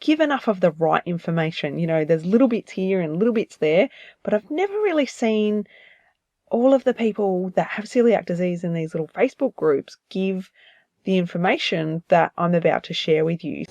give enough of the right information. There's little bits here and little bits there, but I've never really seen all of the people that have celiac disease in these little Facebook groups give the information that I'm about to share with you.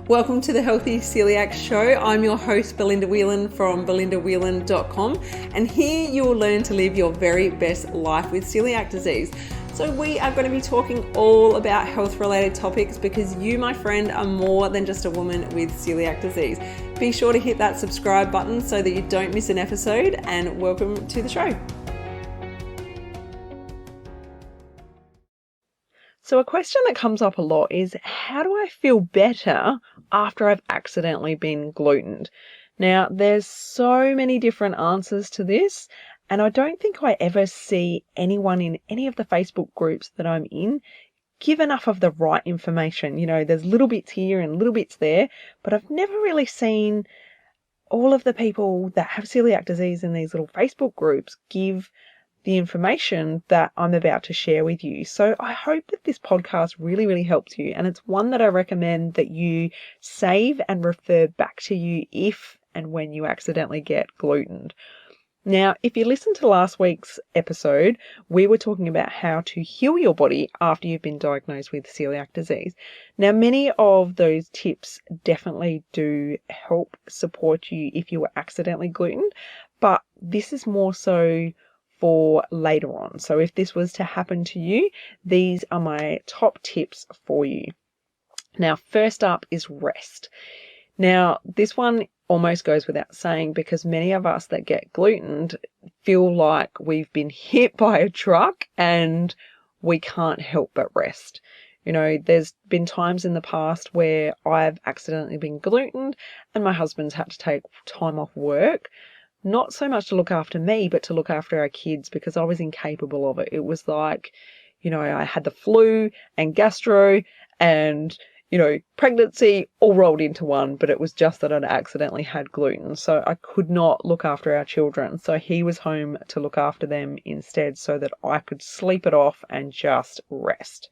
Welcome to the Healthy Celiac Show. I'm your host, Belinda Whelan from belindawhelan.com, and here you will learn to live your very best life with celiac disease. So we are going to be talking all about health-related topics because you, my friend, are more than just a woman with celiac disease. Be sure to hit that subscribe button so that you don't miss an episode, and welcome to the show. So a question that comes up a lot is, how do I feel better after I've accidentally been glutened? Now, there's so many different answers to this, and I don't think I ever see anyone in any of the Facebook groups that I'm in give enough of the right information. There's little bits here and little bits there, but I've never really seen all of the people that have celiac disease in these little Facebook groups give the information that I'm about to share with you. So I hope that this podcast really, really helps you. And it's one that I recommend that you save and refer back to you if and when you accidentally get glutened. Now, if you listened to last week's episode, we were talking about how to heal your body after you've been diagnosed with celiac disease. Now, many of those tips definitely do help support you if you were accidentally glutened, but this is more so for later on. So if this was to happen to you, these are my top tips for you. Now, first up is rest. Now, this one almost goes without saying because many of us that get glutened feel like we've been hit by a truck and we can't help but rest. There's been times in the past where I've accidentally been glutened and my husband's had to take time off work. Not so much to look after me, but to look after our kids because I was incapable of it. It was like, I had the flu and gastro and, pregnancy all rolled into one, but it was just that I'd accidentally had gluten. So I could not look after our children. So he was home to look after them instead so that I could sleep it off and just rest.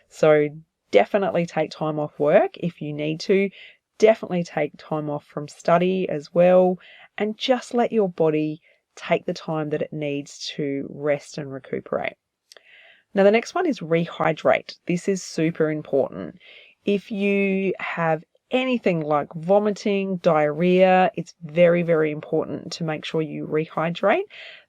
So definitely take time off work if you need to. Definitely take time off from study as well. And just let your body take the time that it needs to rest and recuperate. Now, the next one is rehydrate. This is super important. If you have anything like vomiting, diarrhea, it's very, very important to make sure you rehydrate.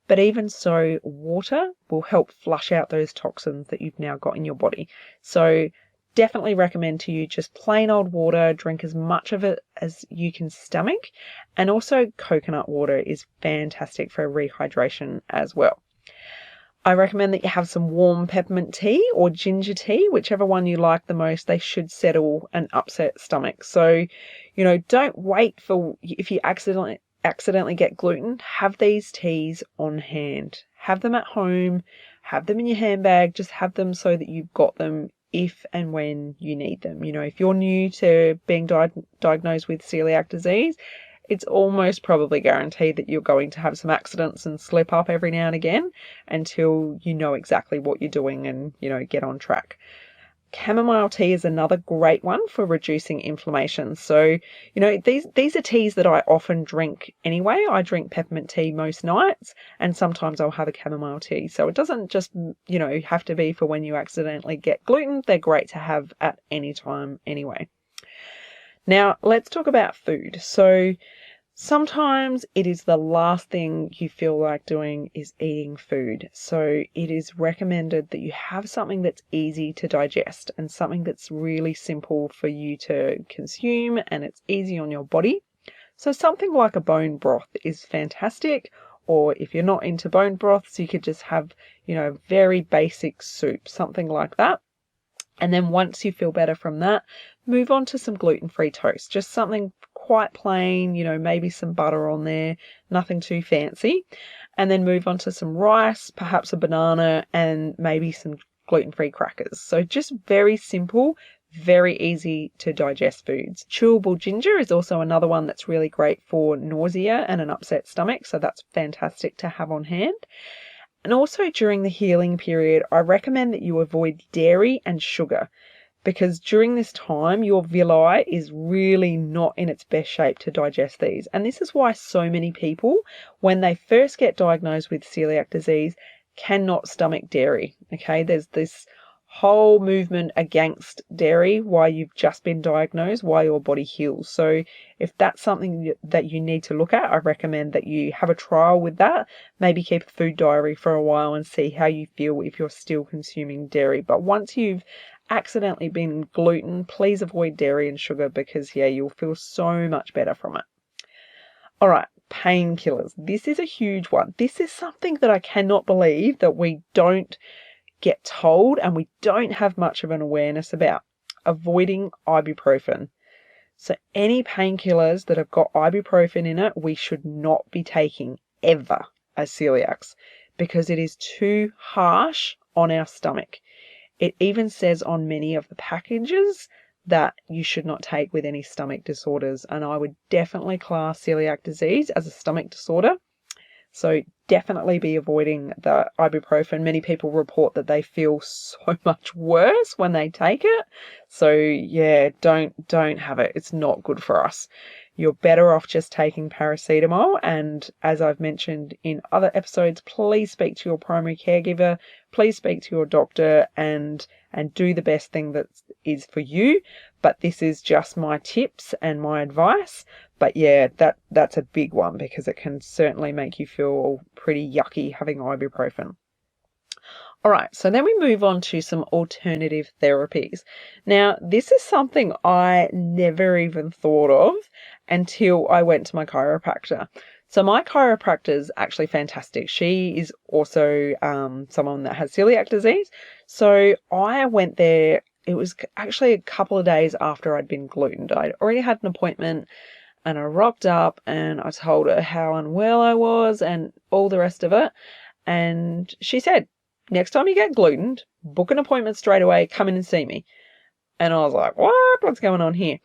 But even so, water will help flush out those toxins that you've now got in your body. So definitely recommend to you just plain old water, drink as much of it as you can stomach. And also coconut water is fantastic for rehydration as well. I recommend that you have some warm peppermint tea or ginger tea, whichever one you like the most. They should settle an upset stomach. So, don't wait for if you accidentally get gluten, have these teas on hand. Have them at home, have them in your handbag, just have them so that you've got them if and when you need them. If you're new to being diagnosed with celiac disease, it's almost probably guaranteed that you're going to have some accidents and slip up every now and again until you know exactly what you're doing and, get on track. Chamomile tea is another great one for reducing inflammation. So, these are teas that I often drink anyway. I drink peppermint tea most nights and sometimes I'll have a chamomile tea. So it doesn't just, have to be for when you accidentally get gluten. They're great to have at any time anyway. Now, let's talk about food. So sometimes it is the last thing you feel like doing is eating food. So it is recommended that you have something that's easy to digest and something that's really simple for you to consume and it's easy on your body. So something like a bone broth is fantastic. Or if you're not into bone broths, you could just have, very basic soup, something like that. And then once you feel better from that, move on to some gluten-free toast, just something quite plain, maybe some butter on there, nothing too fancy. And then move on to some rice, perhaps a banana, and maybe some gluten-free crackers. So just very simple, very easy to digest foods. Chewable ginger is also another one that's really great for nausea and an upset stomach. So that's fantastic to have on hand. And also during the healing period, I recommend that you avoid dairy and sugar. because during this time, your villi is really not in its best shape to digest these. And this is why so many people, when they first get diagnosed with celiac disease, cannot stomach dairy. Okay, there's this whole movement against dairy while you've just been diagnosed, while your body heals. So if that's something that you need to look at, I recommend that you have a trial with that. Maybe keep a food diary for a while and see how you feel if you're still consuming dairy. But once you've accidentally been gluten, please avoid dairy and sugar, because you'll feel so much better from it. All right, painkillers. This is a huge one. This is something that I cannot believe that we don't get told and we don't have much of an awareness about. Avoiding ibuprofen. So any painkillers that have got ibuprofen in it, we should not be taking ever as celiacs, because it is too harsh on our stomach. It even says on many of the packages that you should not take with any stomach disorders, and I would definitely class celiac disease as a stomach disorder. So definitely be avoiding the ibuprofen. Many people report that they feel so much worse when they take it. So yeah, don't have it. It's not good for us. You're better off just taking paracetamol. And as I've mentioned in other episodes, please speak to your primary caregiver. Please speak to your doctor and do the best thing that is for you. But this is just my tips and my advice. But yeah, that's a big one, because it can certainly make you feel pretty yucky having ibuprofen. All right, so then we move on to some alternative therapies. Now, this is something I never even thought of until I went to my chiropractor. So my chiropractor is actually fantastic. She is also someone that has celiac disease. So I went there. It was actually a couple of days after I'd been glutened. I'd already had an appointment, and I rocked up and I told her how unwell I was and all the rest of it. And she said, next time you get glutened, book an appointment straight away, come in and see me. And I was like, what? What's going on here?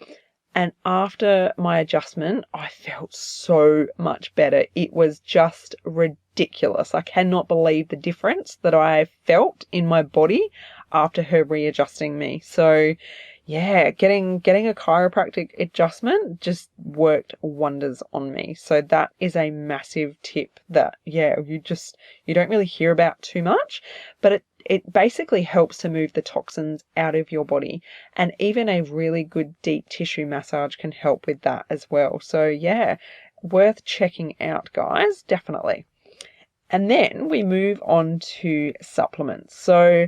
And after my adjustment, I felt so much better. It was just ridiculous. I cannot believe the difference that I felt in my body after her readjusting me. So yeah, getting a chiropractic adjustment just worked wonders on me. So that is a massive tip that, you don't really hear about too much, but it basically helps to move the toxins out of your body. And even a really good deep tissue massage can help with that as well. So yeah, worth checking out, guys, definitely. And then we move on to supplements. So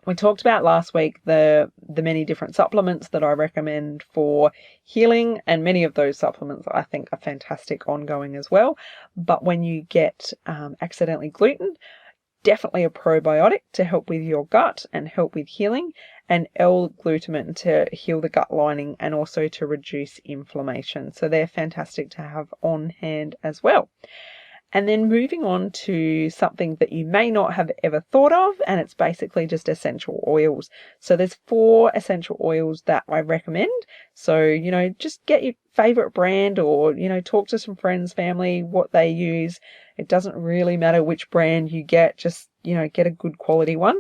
we talked about last week the many different supplements that I recommend for healing, and many of those supplements I think are fantastic ongoing as well. But when you get accidentally glutened, definitely a probiotic to help with your gut and help with healing, and L-glutamine to heal the gut lining and also to reduce inflammation. So they're fantastic to have on hand as well. And then moving on to something that you may not have ever thought of, and it's basically just essential oils. So there's 4 essential oils that I recommend. So, just get your favorite brand, or, talk to some friends, family, what they use. It doesn't really matter which brand you get, just, get a good quality one.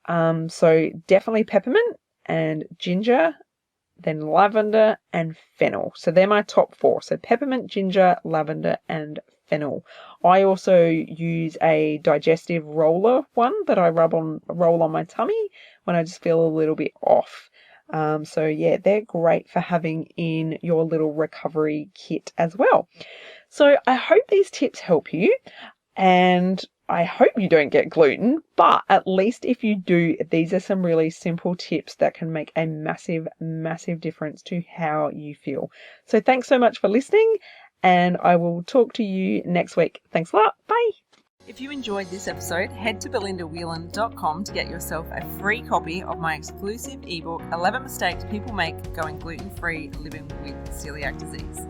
So definitely peppermint and ginger, then lavender and fennel. So they're my top 4. So peppermint, ginger, lavender and fennel. I also use a digestive roller one that I roll on my tummy when I just feel a little bit off. So yeah, they're great for having in your little recovery kit as well. So I hope these tips help you, and I hope you don't get gluten, but at least if you do, these are some really simple tips that can make a massive, massive difference to how you feel. So thanks so much for listening, and I will talk to you next week. Thanks a lot. Bye. If you enjoyed this episode, head to belindawhelan.com to get yourself a free copy of my exclusive ebook, 11 Mistakes People Make Going Gluten-Free Living with Celiac Disease.